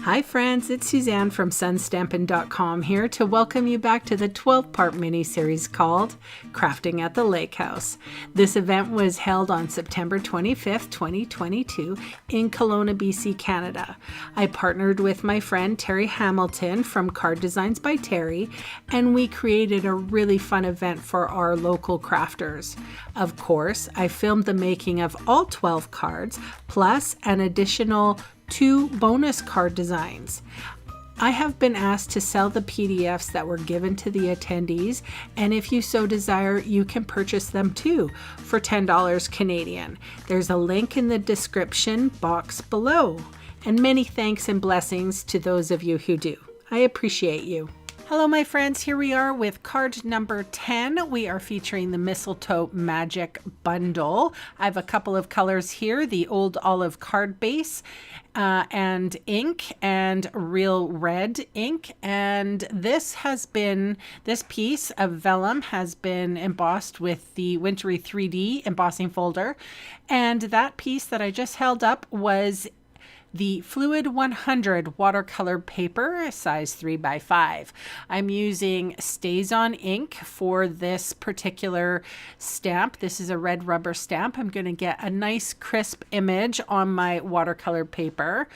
Hi friends, it's Suzanne from sunstampin.com here to welcome you back to the 12-part mini-series called Crafting at the Lake House. This event was held on September 25th, 2022 in Kelowna, BC, Canada. I partnered with my friend Terry Hamilton from Card Designs by Terry, and we created a really fun event for our local crafters. Of course, I filmed the making of all 12 cards, plus an additional 2 bonus card designs. I have been asked to sell the PDFs that were given to the attendees, and if you so desire, you can purchase them too for $10 Canadian. There's a link in the description box below. And many thanks and blessings to those of you who do. I appreciate you. Hello my friends, here we are with card number 10. We are featuring the Mistletoe Magic Bundle. I have a couple of colors here, the Old Olive card base and ink and Real Red ink. And this piece of vellum has been embossed with the Wintry 3D embossing folder. And that piece that I just held up was the Fluid 100 watercolor paper, size 3x5. I'm using StazOn ink for this particular stamp. This is a red rubber stamp. I'm going to get a nice crisp image on my watercolor paper,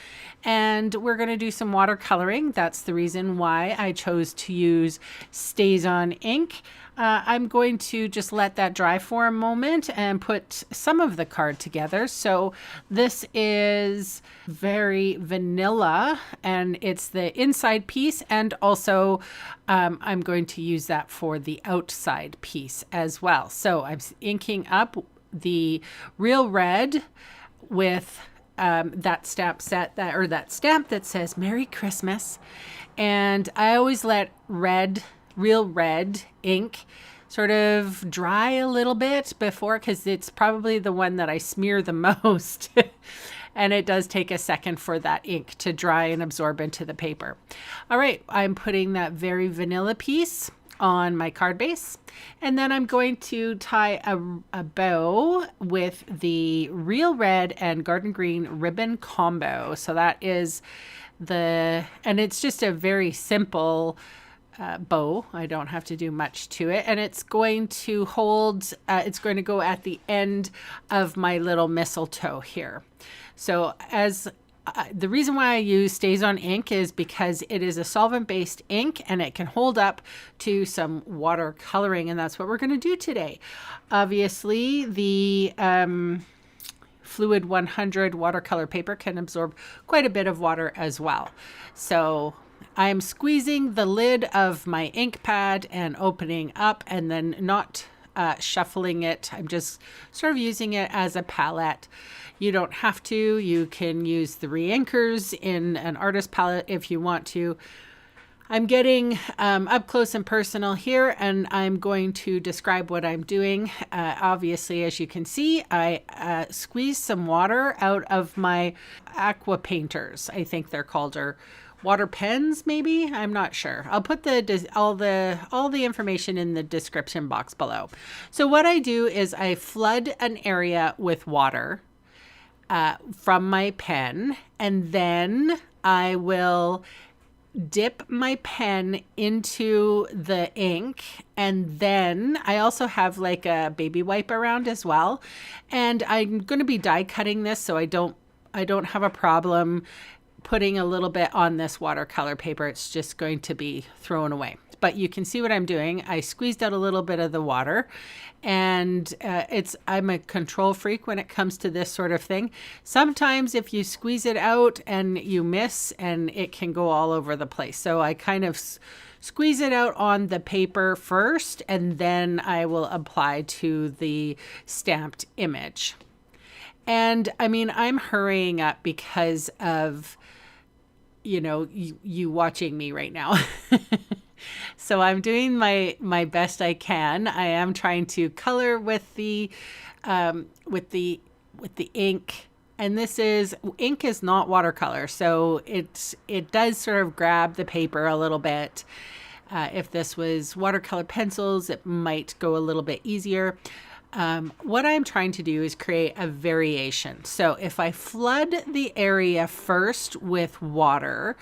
and we're going to do some watercoloring. That's the reason why I chose to use StazOn ink. I'm going to just let that dry for a moment and put some of the card together. So this is very vanilla, and it's the inside piece, and also I'm going to use that for the outside piece as well. So I'm inking up the Real Red with that stamp set that stamp that says Merry Christmas. And I always let Real Red ink sort of dry a little bit before, because it's probably the one that I smear the most. And it does take a second for that ink to dry and absorb into the paper. All right, I'm putting that very vanilla piece on my card base, and then I'm going to tie a bow with the Real Red and Garden Green ribbon combo. So that is and it's just a very simple bow. I don't have to do much to it, and it's going to hold, it's going to go at the end of my little mistletoe here. So the reason why I use StazOn ink is because it is a solvent-based ink and it can hold up to some watercoloring, and that's what we're going to do today. Obviously, the Fluid 100 watercolor paper can absorb quite a bit of water as well. So I'm squeezing the lid of my ink pad and opening up, and then not shuffling it. I'm just sort of using it as a palette. You don't have to. You can use the re-inkers in an artist palette if you want to. I'm getting up close and personal here, and I'm going to describe what I'm doing. Obviously, as you can see, I squeezed some water out of my aqua painters, I think they're called, or water pens, maybe. I'm not sure. I'll put all the information in the description box below. So what I do is I flood an area with water from my pen, and then I will dip my pen into the ink, and then I also have like a baby wipe around as well. And I'm going to be die cutting this, so I don't have a problem putting a little bit on this watercolor paper. It's just going to be thrown away. But you can see what I'm doing. I squeezed out a little bit of the water, and I'm a control freak when it comes to this sort of thing. Sometimes if you squeeze it out and you miss, and it can go all over the place. So I kind of squeeze it out on the paper first, and then I will apply to the stamped image. And I mean, I'm hurrying up because of, you watching me right now. So I'm doing my best I can. I am trying to color with the ink, and ink is not watercolor, so it does sort of grab the paper a little bit. If this was watercolor pencils, it might go a little bit easier. what I'm trying to do is create a variation. So if I flood the area first with water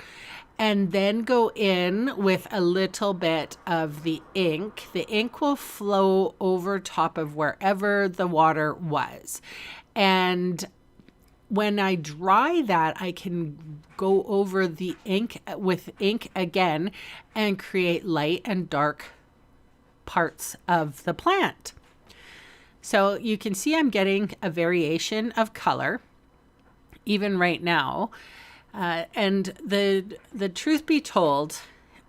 and then go in with a little bit of the ink will flow over top of wherever the water was. And when I dry that, I can go over the ink with ink again and create light and dark parts of the plant. So you can see I'm getting a variation of color even right now. And the truth be told,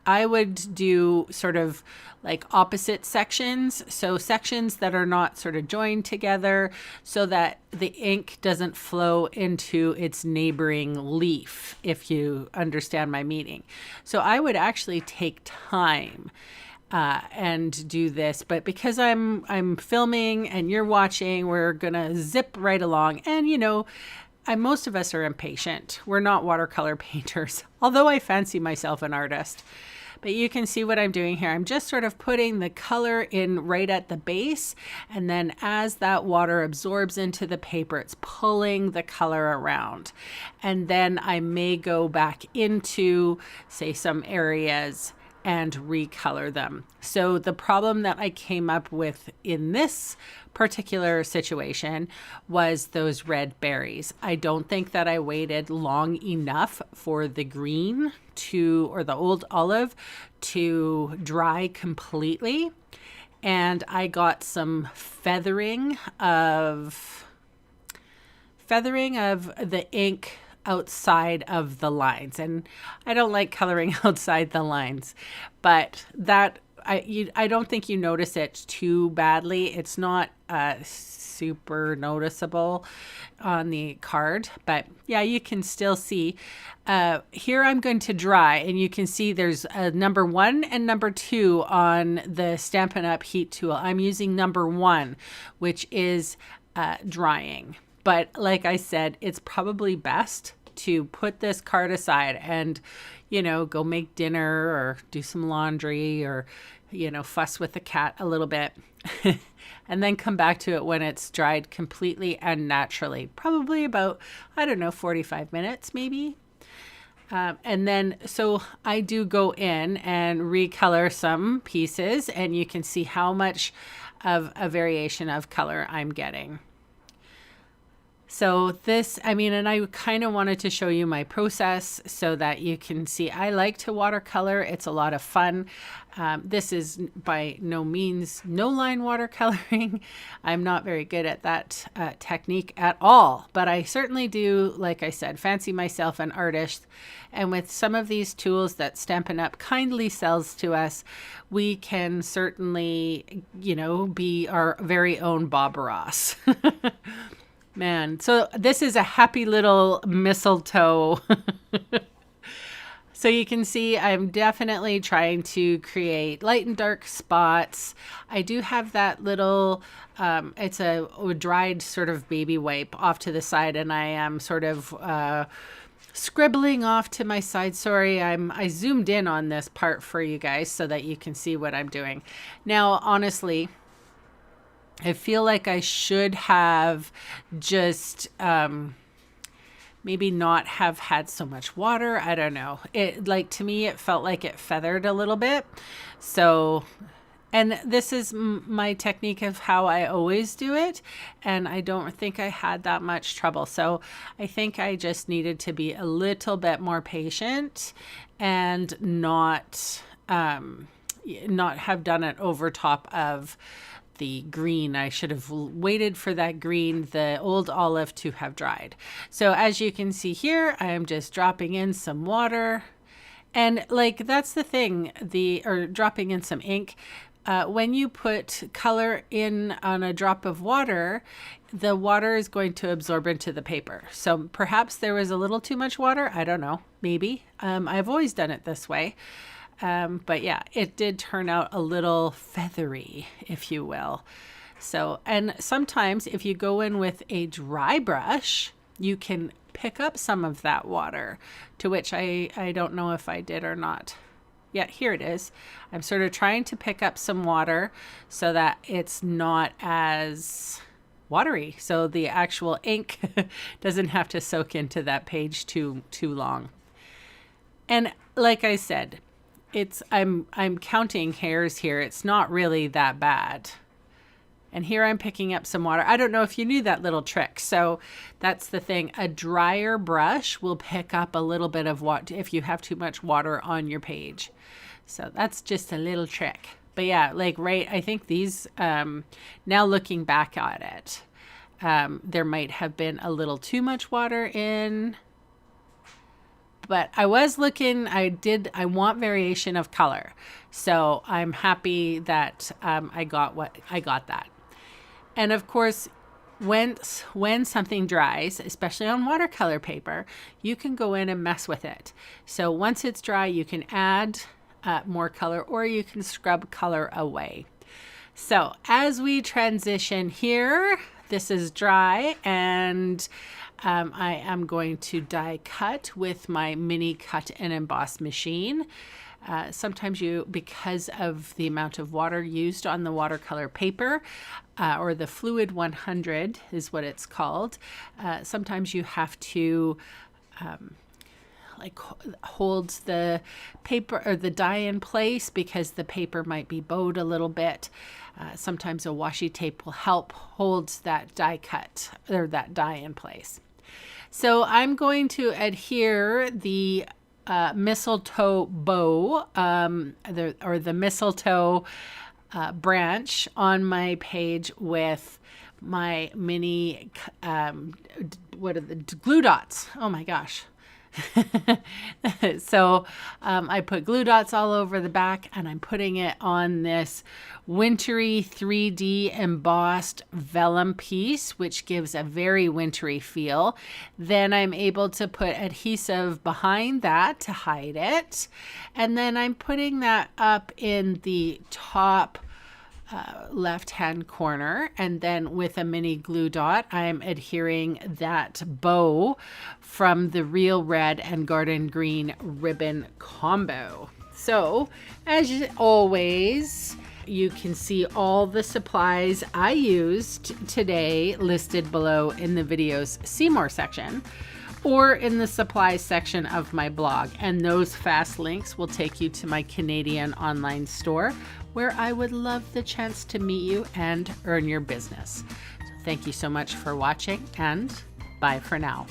I would do sort of like opposite sections. So sections that are not sort of joined together so that the ink doesn't flow into its neighboring leaf, if you understand my meaning. So I would actually take time and do this, but because I'm filming and you're watching, we're gonna zip right along. And most of us are impatient. We're not watercolor painters, although I fancy myself an artist. But you can see what I'm doing here. I'm just sort of putting the color in right at the base, and then as that water absorbs into the paper, it's pulling the color around. And then I may go back into, say, some areas and recolor them. So the problem that I came up with in this particular situation was those red berries. I don't think that I waited long enough for the green or the old olive to dry completely. And I got some feathering of the ink outside of the lines, and I don't like coloring outside the lines, but that I don't think you notice it too badly. It's not super noticeable on the card, but yeah, you can still see. Here I'm going to dry, and you can see there's a number 1 and number 2 on the Stampin' Up heat tool. I'm using number 1, which is drying. But like I said, it's probably best to put this card aside and, go make dinner or do some laundry or, fuss with the cat a little bit and then come back to it when it's dried completely and naturally. Probably about, 45 minutes maybe. And then, so I do go in and recolor some pieces, and you can see how much of a variation of color I'm getting. So this, and I kind of wanted to show you my process so that you can see I like to watercolor. It's a lot of fun. This is by no means no line watercoloring. I'm not very good at that technique at all, but I certainly do, like I said, fancy myself an artist. And with some of these tools that Stampin' Up kindly sells to us, we can certainly, be our very own Bob Ross. Man, so this is a happy little mistletoe. So you can see I'm definitely trying to create light and dark spots. I do have that little, it's a dried sort of baby wipe off to the side, and I am sort of scribbling off to my side. Sorry, I zoomed in on this part for you guys so that you can see what I'm doing. Now, honestly, I feel like I should have just maybe not have had so much water. I don't know. To me, it felt like it feathered a little bit. So, and this is my technique of how I always do it. And I don't think I had that much trouble. So I think I just needed to be a little bit more patient and not have done it over top of the green. I should have waited for that green, the old olive, to have dried. So as you can see here, I am just dropping in some water, and that's the thing, or dropping in some ink. When you put color in on a drop of water, the water is going to absorb into the paper. So perhaps there was a little too much water. I don't know, maybe. I've always done it this way. But yeah, it did turn out a little feathery, if you will. So, and sometimes if you go in with a dry brush, you can pick up some of that water, to which I don't know if I did or not. Yeah, here it is. I'm sort of trying to pick up some water so that it's not as watery, so the actual ink doesn't have to soak into that page too long. And like I said, I'm counting hairs here. It's not really that bad. And here I'm picking up some water. I don't know if you knew that little trick. So that's the thing. A drier brush will pick up a little bit of water if you have too much water on your page. So that's just a little trick. But yeah, like I think these, now looking back at it, there might have been a little too much water in. But I was looking, I want variation of color. So I'm happy that I got that. And of course, when something dries, especially on watercolor paper, you can go in and mess with it. So once it's dry, you can add more color, or you can scrub color away. So as we transition here, this is dry, and I am going to die cut with my mini cut and emboss machine. Sometimes because of the amount of water used on the watercolor paper, or the Fluid 100 is what it's called, sometimes you have to hold the paper or the die in place because the paper might be bowed a little bit. Sometimes a washi tape will help hold that die cut or that die in place. So I'm going to adhere the mistletoe bow, the mistletoe branch on my page with my mini, glue dots. Oh my gosh. So I put glue dots all over the back, and I'm putting it on this wintry 3D embossed vellum piece, which gives a very wintry feel. Then I'm able to put adhesive behind that to hide it. And then I'm putting that up in the top left-hand corner, and then with a mini glue dot, I'm adhering that bow from the Real Red and Garden Green ribbon combo. So, as always, you can see all the supplies I used today listed below in the video's See More section, or in the supplies section of my blog. And those fast links will take you to my Canadian online store, where I would love the chance to meet you and earn your business. So thank you so much for watching, and bye for now.